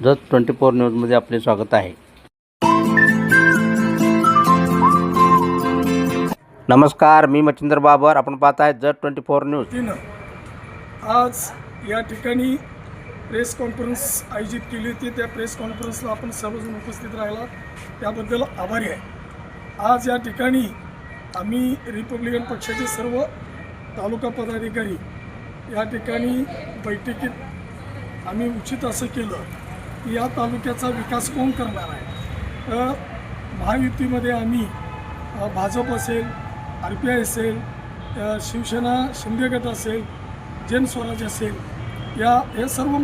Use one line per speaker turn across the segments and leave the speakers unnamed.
जत 24 न्यूजमध्ये आपले स्वागत आहे. नमस्कार, मी मच्छिंद्र बाबर. आपण पाहत आहे जत 24 न्यूज.
आज या ठिकाणी प्रेस कॉन्फरन्स आयोजित केली होती. त्या प्रेस कॉन्फरन्सला आपण सर्वजण उपस्थित राहिला त्याबद्दल आभारी आहे. आज या ठिकाणी आम्ही रिपब्लिकन पक्षाचे सर्व तालुका पदाधिकारी या ठिकाणी बैठकीत आम्ही उचित असं केलं की या तालुक्याचा विकास कोण करणार आहे. तर महायुतीमध्ये आम्ही भाजप असेल, RPI असेल, शिवसेना शिंदे गट असेल, जन स्वराज असेल, हे सर्व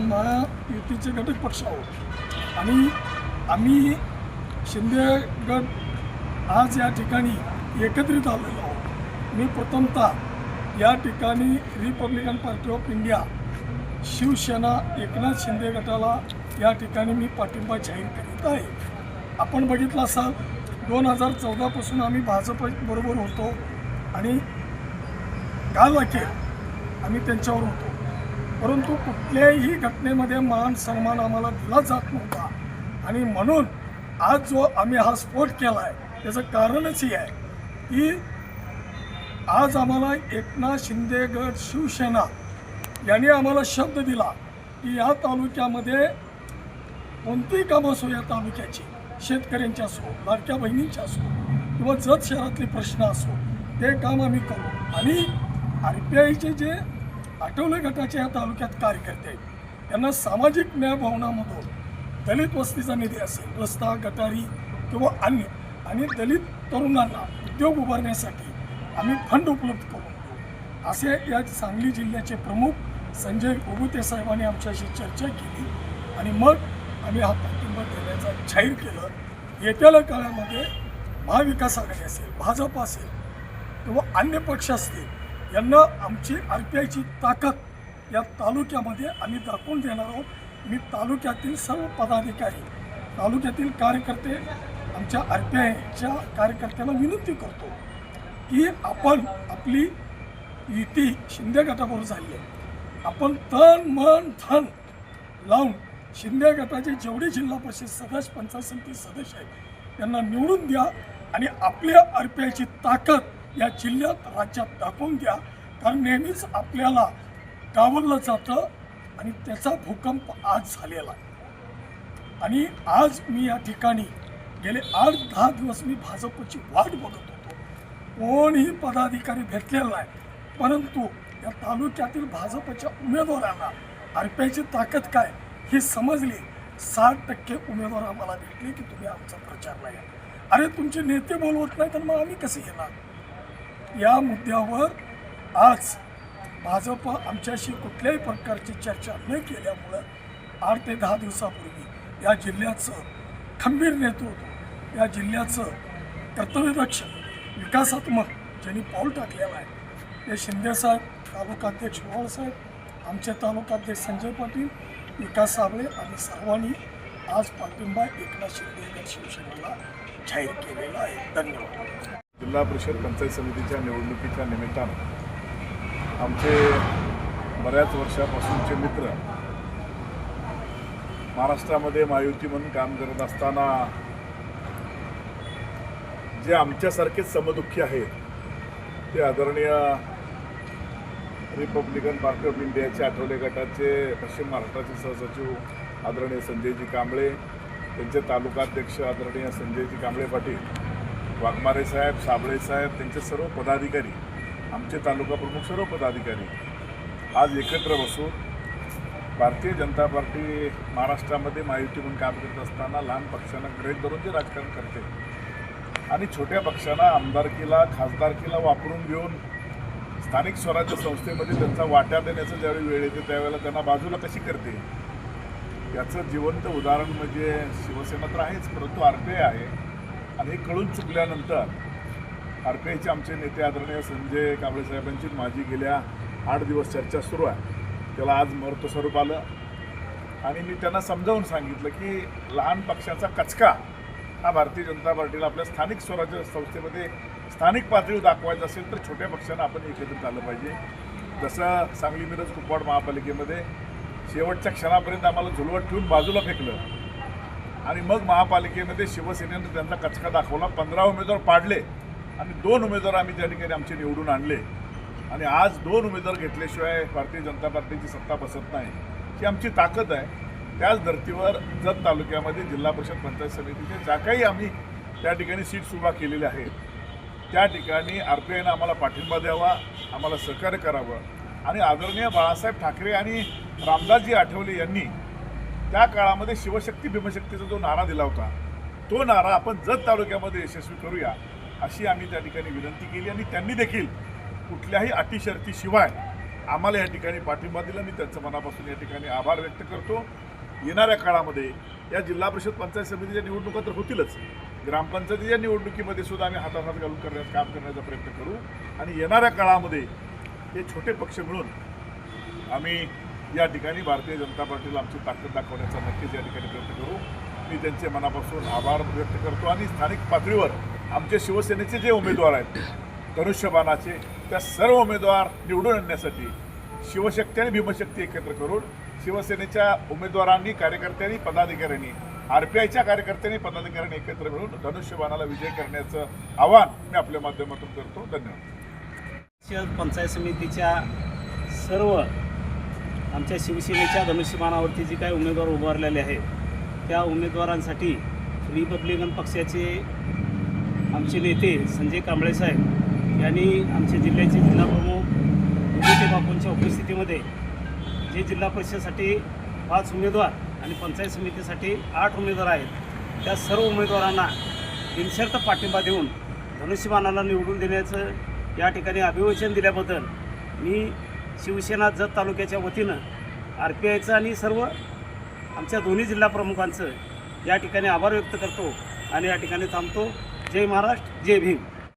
महायुतीचे घटक पक्ष आहोत आणि आम्ही शिंदे गट आज या ठिकाणी एकत्रित आलेलो आहोत. मी प्रथमतः या ठिकाणी रिपब्लिकन पार्टी ऑफ इंडिया शिवसेना एकनाथ शिंदे गटाला या ठिकाणी मी पाठिंबा जाहीर करीत आहे. आपण बघितलं असाल 2014 पासून आम्ही भाजपबरोबर होतो आणि काल अखेर आम्ही त्यांच्यावर होतो, परंतु कुठल्याही घटनेमध्ये मान सन्मान आम्हाला दिला जात नव्हता आणि म्हणून आज जो आम्ही हा स्फोट केला आहे त्याचं कारणच हे आहे की आज आम्हाला एकनाथ शिंदे गट शिवसेना यांनी आम्हाला शब्द दिला की या तालुक्यामध्ये कोणतीही कामं असो, या तालुक्याची शेतकऱ्यांची असो, लाडक्या बहिणींची असो किंवा जत शहरातले प्रश्न असो, ते काम आम्ही करू. आणि RPIचे जे आठवले गटाचे या तालुक्यात कार्यकर्ते आहेत त्यांना सामाजिक न्याय भवनामधून दलित वस्तीचा निधी असेल, रस्ता, गटारी किंवा अन्य, आणि दलित तरुणांना उद्योग उभारण्यासाठी आम्ही फंड उपलब्ध करून देऊ असे या सांगली जिल्ह्याचे प्रमुख संजय ओबुते साहेबांनी आमच्याशी चर्चा केली आणि मग आम्ही हा पाठिंबा देण्याचा जाहीर केलं. येत्या काळामध्ये महाविकास आघाडी असेल, भाजप असेल किंवा अन्य पक्ष असतील यांना आमची RPIची ताकद या तालुक्यामध्ये आम्ही दाखवून देणार आहोत. मी तालुक्यातील सर्व पदाधिकारी, तालुक्यातील कार्यकर्ते, आमच्या RPIच्या कार्यकर्त्यांना विनंती करतो की आपण आपली युती शिंदे गटाबरोबर झाली आहे. आपण तन मन धन लावून शिंदे गटाचे जेवढे जिल्हा परिषद सदस्य, पंचायत समिती सदस्य आहेत त्यांना निवडून द्या आणि आपल्या RPIची ताकद या जिल्ह्यात, राज्यात दाखवून द्या. कारण नेहमीच आपल्याला डावललं जातं आणि त्याचा भूकंप आज झालेला आहे. आणि आज मी या ठिकाणी गेले 8-10 दिवस मी भाजपची वाट बघत होतो. कोणीही पदाधिकारी भेटलेला नाही, परंतु या तालुक्यातील भाजपच्या उमेदवारांना RPIची ताकद काय हे समजली. 60% उमेदवार आम्हाला भेटले की तुम्ही आमचा प्रचारला या. अरे तुमचे नेते बोलवत नाही तर मग आम्ही कसे येणार. या मुद्द्यावर आज भाजप आमच्याशी कुठल्याही प्रकारची चर्चा न केल्यामुळं 8 ते 10 दिवसापूर्वी या जिल्ह्याचं खंबीर नेतृत्व, या जिल्ह्याचं कर्तव्यदक्ष विकासात्मक ज्यांनी पाऊल टाकलेलं आहे ते शिंदेसाहेब, तालुकाध्यक्ष बाळासाहेब, आमचे तालुकाध्यक्ष संजय पाटील, विकास साबळे आणि सर्वांनी आज पाठिंबा एकनाथ शिंदे गट शिवसेनेला जाहीर केलेला आहे. धन्यवाद.
जिल्हा परिषद पंचायत समितीच्या निवडणुकीच्या निमित्तानं आमचे बऱ्याच वर्षापासूनचे मित्र महाराष्ट्रामध्ये महायुती म्हणून काम करत असताना जे आमच्यासारखेच समदुःखी आहेत ते आदरणीय रिपब्लिकन पार्टी ऑफ इंडियाचे आठवले गटाचे पश्चिम महाराष्ट्राचे सहसचिव आदरणीय संजयजी कांबळे, त्यांचे तालुकाध्यक्ष आदरणीय संजयजी कांबळे पाटील, वाघमारे साहेब, साबळे साहेब, त्यांचे सर्व पदाधिकारी, आमचे तालुका प्रमुख सर्व पदाधिकारी आज एकत्र बसून भारतीय जनता पार्टी महाराष्ट्रामध्ये महायुती म्हणून काम करत असताना लहान पक्षांना गृहीत धरून जे राजकारण करते आणि छोट्या पक्षांना आमदारकीला, खासदारकीला वापरून घेऊन स्थानिक स्वराज्य संस्थेमध्ये त्यांचा वाटा देण्याचं ज्यावेळी वेळ येते त्यावेळेला त्यांना बाजूला कशी करते याचं जिवंत उदाहरण म्हणजे शिवसेना तर आहेच, परंतु RPI आहे. आणि हे कळून चुकल्यानंतर RPIचे आमचे नेते आदरणीय संजय कांबळे साहेबांची माझी गेल्या 8 दिवस चर्चा सुरू आहे. त्याला आज महत्त्व स्वरूप आलं आणि मी त्यांना समजावून सांगितलं की लहान पक्षाचा कचका हा भारतीय जनता पार्टीला आपल्या स्थानिक स्वराज्य संस्थेमध्ये स्थानिक पातळीवर दाखवायचं असेल तर छोट्या पक्षांना आपण एकत्रित आलं पाहिजे. जसं सांगली मिरज कुपवाड महापालिकेमध्ये शेवटच्या क्षणापर्यंत आम्हाला झुलवत ठेवून बाजूला फेकलं आणि मग महापालिकेमध्ये शिवसेनेनं त्यांचा कचका दाखवला. 15 उमेदवार पाडले आणि 2 उमेदवार आम्ही त्या ठिकाणी आमचे निवडून आणले आणि आज 2 उमेदवार घेतल्याशिवाय भारतीय जनता पार्टीची सत्ता बसत नाही, ही आमची ताकद आहे. त्याच धर्तीवर जत तालुक्यामध्ये जिल्हा परिषद पंचायत समितीचे ज्या काही आम्ही त्या ठिकाणी सीट्स उभा केलेल्या आहेत त्या ठिकाणी RPIनं आम्हाला पाठिंबा द्यावा, आम्हाला सहकार्य करावं आणि आदरणीय बाळासाहेब ठाकरे आणि रामदासजी आठवले यांनी त्या काळामध्ये शिवशक्ती भीमशक्तीचा जो नारा दिला होता तो नारा आपण जत तालुक्यामध्ये यशस्वी करूया अशी आम्ही त्या ठिकाणी विनंती केली आणि त्यांनी देखील कुठल्याही अटीशर्तीशिवाय आम्हाला या ठिकाणी पाठिंबा दिला. मी त्यांचं मनापासून या ठिकाणी आभार व्यक्त करतो. येणाऱ्या काळामध्ये या जिल्हा परिषद पंचायत समितीच्या निवडणुका तर होतीलच, ग्रामपंचायतीच्या निवडणुकीमध्ये सुद्धा आम्ही हातात हात घालून काम करण्याचा प्रयत्न करू आणि येणाऱ्या काळामध्ये हे छोटे पक्ष मिळून आम्ही या ठिकाणी भारतीय जनता पार्टीला आमची ताकद दाखवण्याचा नक्कीच या ठिकाणी प्रयत्न करू. मी त्यांचे मनापासून आभार व्यक्त करतो आणि स्थानिक पातळीवर आमचे शिवसेनेचे जे उमेदवार आहेत धनुष्यबाणाचे त्या सर्व उमेदवार निवडून आणण्यासाठी शिवशक्ती आणि भीमशक्ती एकत्र करून शिवसेनेच्या उमेदवारांनी, कार्यकर्त्यांनी, पदाधिकाऱ्यांनी, RPIच्या कार्यकर्त्यांनी, पदाधिकाऱ्यांनी एकत्र मिळून धनुष्यबाणाला विजय करण्याचं आवाहन मी आपल्या माध्यमातून करतो. धन्यवाद.
पंचायत समितीच्या सर्व आमच्या शिवसेनेच्या धनुष्यबाणावरती जे काही उमेदवार उभारलेले आहेत त्या उमेदवारांसाठी रिपब्लिकन पक्षाचे आमचे नेते संजय कांबळे साहेब यांनी आमच्या जिल्ह्याचे जिल्हाप्रमुख विजय बापूंच्या उपस्थितीमध्ये जे जिल्हा परिषदेसाठी 5 उमेदवार आणि पंचायत समितीसाठी 8 उमेदवार आहेत त्या सर्व उमेदवारांना बिनशर्त पाठिंबा देऊन धनुष्यबाणाला निवडून देण्याचं या ठिकाणी अभिवचन दिल्याबद्दल मी शिवसेना जत तालुक्याच्या वतीनं RPIचं आणि सर्व आमच्या दोन्ही जिल्हा प्रमुखांचं या ठिकाणी आभार व्यक्त करतो आणि या ठिकाणी थांबतो. जय महाराष्ट्र, जय भीम.